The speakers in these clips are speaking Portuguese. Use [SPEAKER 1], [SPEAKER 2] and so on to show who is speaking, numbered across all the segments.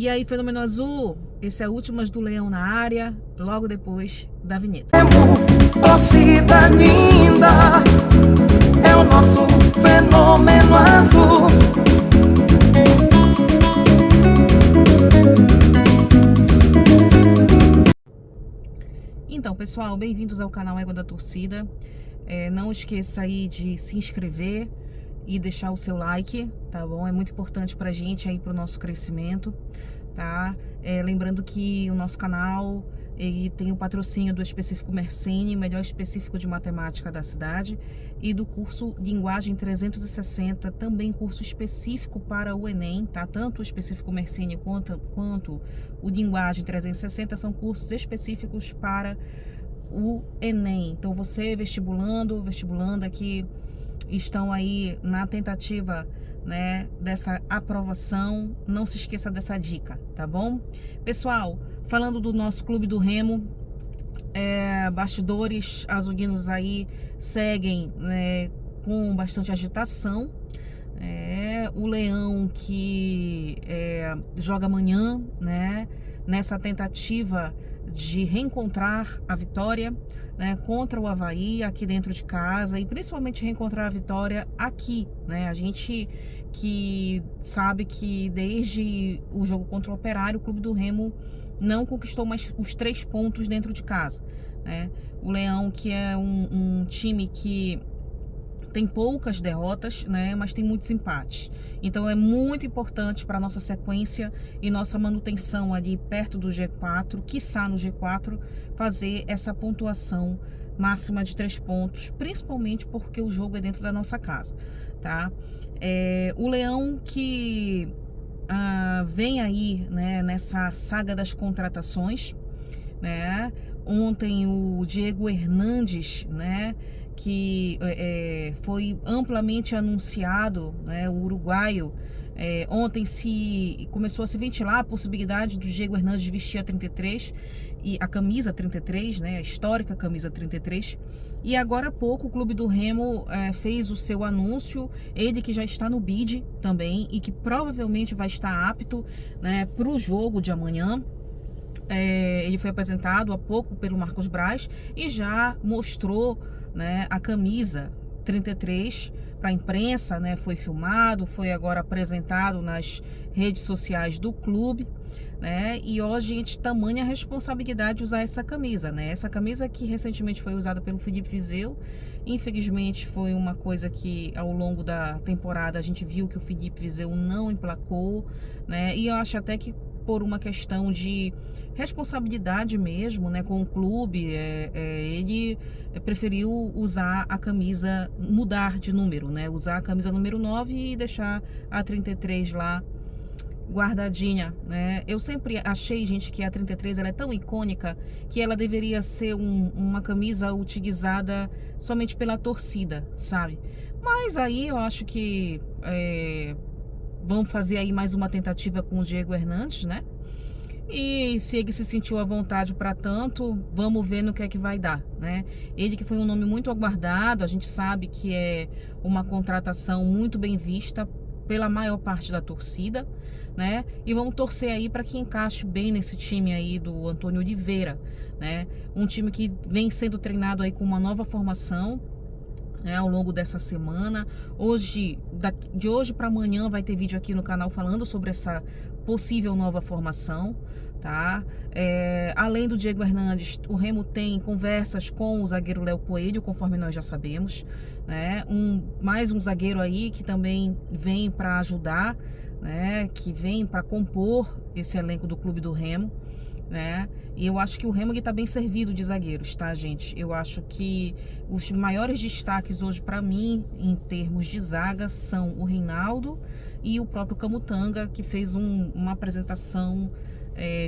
[SPEAKER 1] E aí, Fenômeno Azul, esse é Últimas do Leão na área, logo depois da vinheta.
[SPEAKER 2] Torcida linda, é o nosso Fenômeno Azul.
[SPEAKER 1] Então, pessoal, bem-vindos ao canal Égua da Torcida. Não esqueça aí de se inscrever e deixar o seu like, tá bom? É muito importante pra gente aí, pro nosso crescimento, tá? Lembrando que o nosso canal ele tem o patrocínio do Específico Mersenne, melhor específico de matemática da cidade, e do curso Linguagem 360, também curso específico para o Enem, tá? Tanto o Específico Mersenne quanto o Linguagem 360 são cursos específicos para o Enem. Então você vestibulanda que estão aí na tentativa, né, dessa aprovação, não se esqueça dessa dica, tá bom? Pessoal, falando do nosso Clube do Remo, bastidores azulinos aí seguem, né, com bastante agitação. O Leão que joga amanhã, né, nessa tentativa de reencontrar a vitória, né, contra o Avaí aqui dentro de casa, e principalmente reencontrar a vitória aqui, né? A gente que sabe que desde o jogo contra o Operário, o Clube do Remo não conquistou mais os 3 pontos dentro de casa, né? O Leão, que é um time que tem poucas derrotas, né, mas tem muitos empates. Então é muito importante para nossa sequência e nossa manutenção ali perto do G4, quiçá no G4, fazer essa pontuação máxima de 3 pontos, principalmente porque o jogo é dentro da nossa casa, tá? O Leão que vem aí, né, nessa saga das contratações, né? Ontem o Diego Hernandes, né, que foi amplamente anunciado, né, o uruguaio, ontem começou a se ventilar a possibilidade do Diego Hernandes vestir a 33, e a camisa 33, né, a histórica camisa 33, e agora há pouco o Clube do Remo fez o seu anúncio, ele que já está no bid também, e que provavelmente vai estar apto, né, para o jogo de amanhã. Ele foi apresentado há pouco pelo Marcos Braz e já mostrou, né, a camisa 33 para a imprensa, né, foi filmado, foi agora apresentado nas redes sociais do clube, né, e hoje a gente tamanha a responsabilidade de usar essa camisa, né, essa camisa que recentemente foi usada pelo Felipe Vizeu. Infelizmente foi uma coisa que ao longo da temporada a gente viu que o Felipe Vizeu não emplacou, né, e eu acho até que por uma questão de responsabilidade mesmo, né, com o clube, ele preferiu usar a camisa, mudar de número, né, usar a camisa número 9 e deixar a 33 lá guardadinha, né? Eu sempre achei, gente, que a 33 ela é tão icônica que ela deveria ser uma camisa utilizada somente pela torcida, sabe? Mas aí eu acho que vão fazer aí mais uma tentativa com o Diego Hernandes, né? E se ele se sentiu à vontade para tanto, vamos ver no que é que vai dar, né? Ele que foi um nome muito aguardado, a gente sabe que é uma contratação muito bem vista pela maior parte da torcida, né? E vamos torcer aí para que encaixe bem nesse time aí do Antônio Oliveira, né? Um time que vem sendo treinado aí com uma nova formação, ao longo dessa semana. De hoje para amanhã vai ter vídeo aqui no canal falando sobre essa possível nova formação, tá? Além do Diego Hernandes, o Remo tem conversas com o zagueiro Léo Coelho, conforme nós já sabemos, né? Mais um zagueiro aí que também vem para ajudar, né? Que vem para compor esse elenco do Clube do Remo, né? E eu acho que o Remo está bem servido de zagueiros, tá, gente? Eu acho que os maiores destaques hoje para mim em termos de zaga são o Reinaldo e o próprio Camutanga, que fez uma apresentação,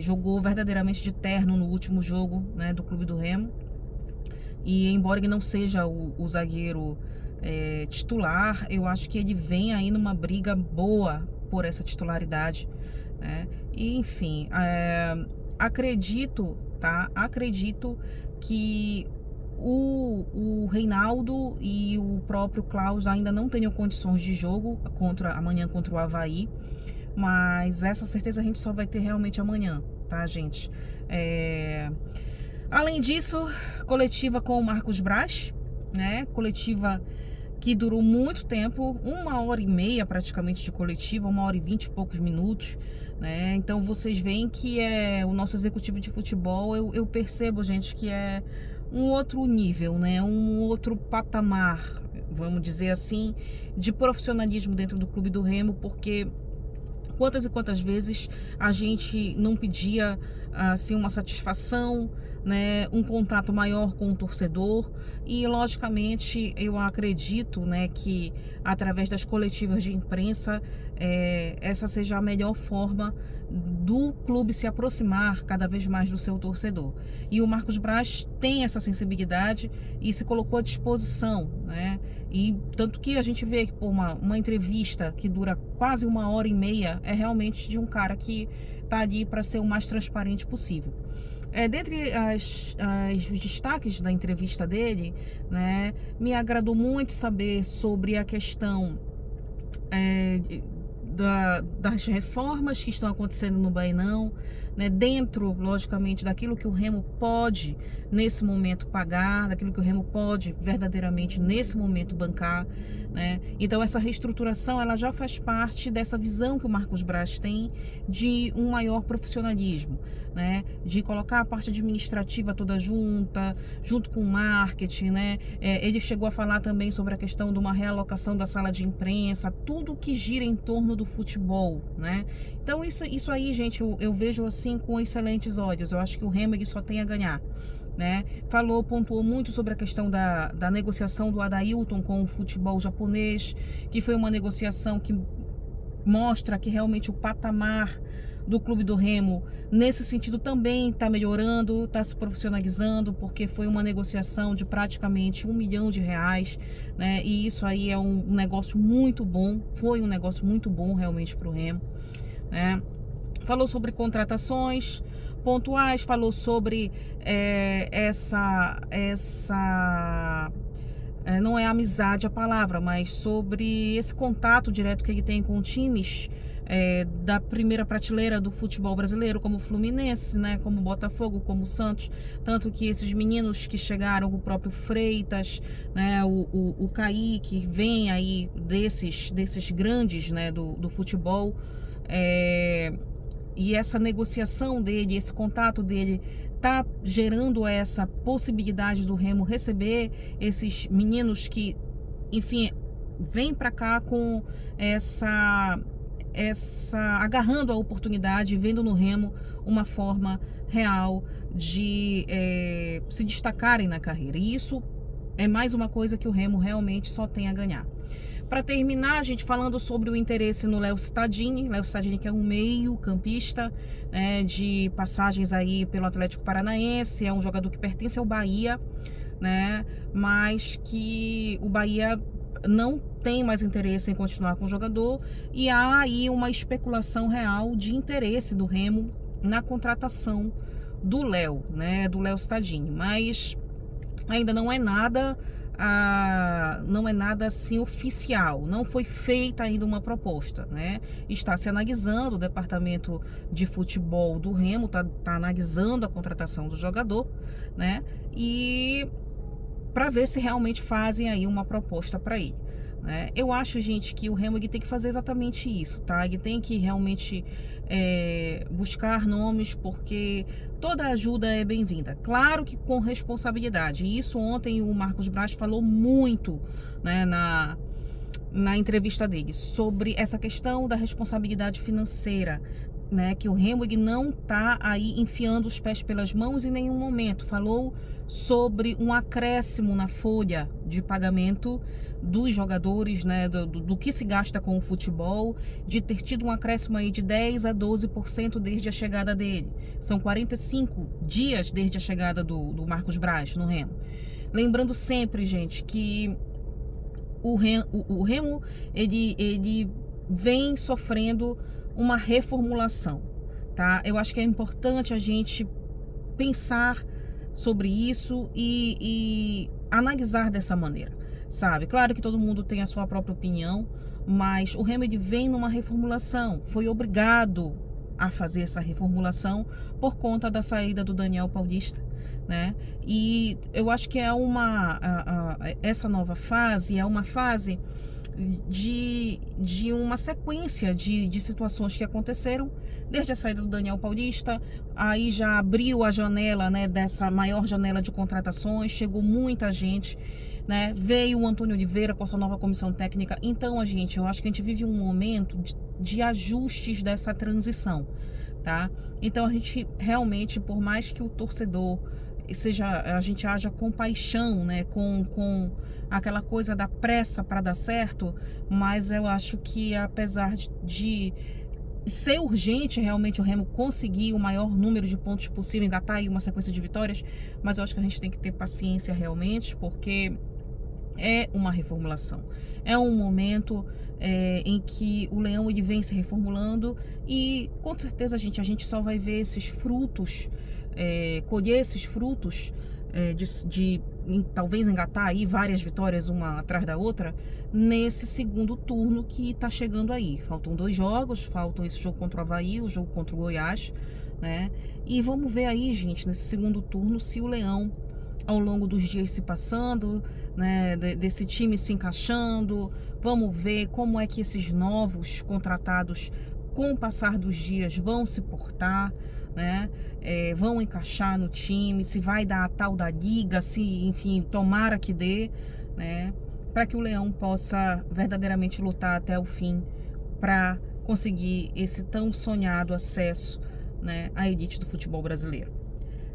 [SPEAKER 1] jogou verdadeiramente de terno no último jogo, né, do Clube do Remo. E embora ele não seja o zagueiro titular, eu acho que ele vem aí numa briga boa por essa titularidade, né? E enfim, acredito que o Reinaldo e o próprio Klaus ainda não tenham condições de jogo amanhã contra o Avaí, mas essa certeza a gente só vai ter realmente amanhã, tá, gente? Além disso, coletiva com o Marcos Braz, né? Coletiva que durou muito tempo, 1h30 praticamente de coletiva, 1h20 e poucos minutos, né? Então vocês veem que o nosso executivo de futebol, eu percebo, gente, que é um outro nível, né? Um outro patamar, vamos dizer assim, de profissionalismo dentro do Clube do Remo, porque quantas e quantas vezes a gente não pedia assim uma satisfação, né, um contato maior com o torcedor, e logicamente eu acredito, né, que através das coletivas de imprensa essa seja a melhor forma do clube se aproximar cada vez mais do seu torcedor. E o Marcos Braz tem essa sensibilidade e se colocou à disposição, né? E tanto que a gente vê que uma entrevista que dura quase 1h30 é realmente de um cara que está ali para ser o mais transparente possível. Dentre os destaques da entrevista dele, né, me agradou muito saber sobre a questão das reformas que estão acontecendo no Bainão, né, dentro, logicamente, daquilo que o Remo pode nesse momento pagar, daquilo que o Remo pode verdadeiramente nesse momento bancar, né? Então essa reestruturação ela já faz parte dessa visão que o Marcos Braz tem de um maior profissionalismo, né? De colocar a parte administrativa toda junto com o marketing, né? Ele chegou a falar também sobre a questão de uma realocação da sala de imprensa, tudo que gira em torno do futebol, né? Então isso aí, gente, eu vejo assim com excelentes olhos. Eu acho que o Remo ele só tem a ganhar, né? Pontuou muito sobre a questão da negociação do Adailton com o futebol japonês, que foi uma negociação que mostra que realmente o patamar do Clube do Remo nesse sentido também está melhorando, está se profissionalizando, porque foi uma negociação de praticamente R$1 milhão, né? E isso aí é um negócio muito bom, foi um negócio muito bom realmente para o Remo, né? Falou sobre contratações pontuais, falou sobre não é amizade a palavra, mas sobre esse contato direto que ele tem com times da primeira prateleira do futebol brasileiro, como o Fluminense, né, como o Botafogo, como o Santos, tanto que esses meninos que chegaram, o próprio Freitas, né, o Kaique, vem aí desses grandes, né, do futebol, e essa negociação dele, esse contato dele está gerando essa possibilidade do Remo receber esses meninos que, enfim, vêm para cá com agarrando a oportunidade, vendo no Remo uma forma real de se destacarem na carreira. E isso é mais uma coisa que o Remo realmente só tem a ganhar. Para terminar, a gente falando sobre o interesse no Léo Cittadini. Léo Cittadini, que é um meio-campista, né, de passagens aí pelo Atlético Paranaense, é um jogador que pertence ao Bahia, né, mas que o Bahia não tem mais interesse em continuar com o jogador, e há aí uma especulação real de interesse do Remo na contratação do Léo, né, do Léo Cittadini, mas ainda não é nada assim oficial, não foi feita ainda uma proposta, né? Está se analisando, o departamento de futebol do Remo tá analisando a contratação do jogador, né? E para ver se realmente fazem aí uma proposta para ele, né? Eu acho, gente, que o Remo ele tem que fazer exatamente isso, tá? Ele tem que realmente buscar nomes, porque toda ajuda é bem-vinda, claro que com responsabilidade. E isso ontem o Marcos Braz falou muito, né, na entrevista dele, sobre essa questão da responsabilidade financeira, né, que o Remo ele não está aí enfiando os pés pelas mãos em nenhum momento. Falou sobre um acréscimo na folha de pagamento dos jogadores, né, do que se gasta com o futebol, de ter tido um acréscimo aí de 10% a 12% desde a chegada dele. São 45 dias desde a chegada do Marcos Braz no Remo. Lembrando sempre, gente, que o Remo ele vem sofrendo uma reformulação, tá? Eu acho que é importante a gente pensar sobre isso e analisar dessa maneira. sabe? Claro que todo mundo tem a sua própria opinião, mas o Remo vem numa reformulação, foi obrigado a fazer essa reformulação por conta da saída do Daniel Paulista, né? E eu acho que é essa nova fase é uma fase de uma sequência de situações que aconteceram desde a saída do Daniel Paulista. Aí já abriu a janela, né, dessa maior janela de contratações, chegou muita gente, né? Veio o Antônio Oliveira com a sua nova comissão técnica. Então, eu acho que a gente vive um momento de ajustes dessa transição, tá? Então, a gente realmente, por mais que o torcedor a gente haja compaixão, né, com aquela coisa da pressa para dar certo, mas eu acho que apesar de ser urgente realmente o Remo conseguir o maior número de pontos possível, engatar aí uma sequência de vitórias, mas eu acho que a gente tem que ter paciência realmente, porque é uma reformulação, é um momento em que o Leão ele vem se reformulando e com certeza a gente só vai ver esses frutos, colher esses frutos talvez engatar aí várias vitórias uma atrás da outra nesse segundo turno que está chegando aí. Faltam 2 jogos, faltam esse jogo contra o Avaí, o jogo contra o Goiás, né? E vamos ver aí, gente, nesse segundo turno, se o Leão, ao longo dos dias se passando, né, desse time se encaixando, vamos ver como é que esses novos contratados, com o passar dos dias, vão se portar, né? Vão encaixar no time, se vai dar a tal da liga, se, enfim, tomara que dê, né? Para que o Leão possa verdadeiramente lutar até o fim para conseguir esse tão sonhado acesso, né, à elite do futebol brasileiro.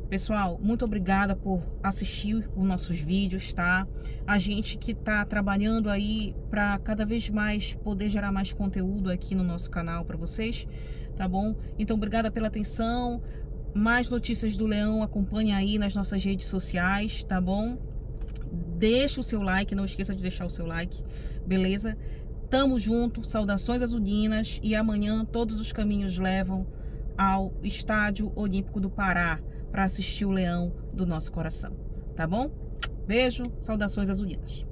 [SPEAKER 1] Pessoal, muito obrigada por assistir os nossos vídeos, tá? A gente que tá trabalhando aí para cada vez mais poder gerar mais conteúdo aqui no nosso canal para vocês, tá bom? Então, obrigada pela atenção. Mais notícias do Leão, acompanhe aí nas nossas redes sociais, tá bom? Deixa o seu like, não esqueça de deixar o seu like, beleza? Tamo junto, saudações azulinas e amanhã todos os caminhos levam ao Estádio Olímpico do Pará para assistir o Leão do nosso coração, tá bom? Beijo, saudações azulinas.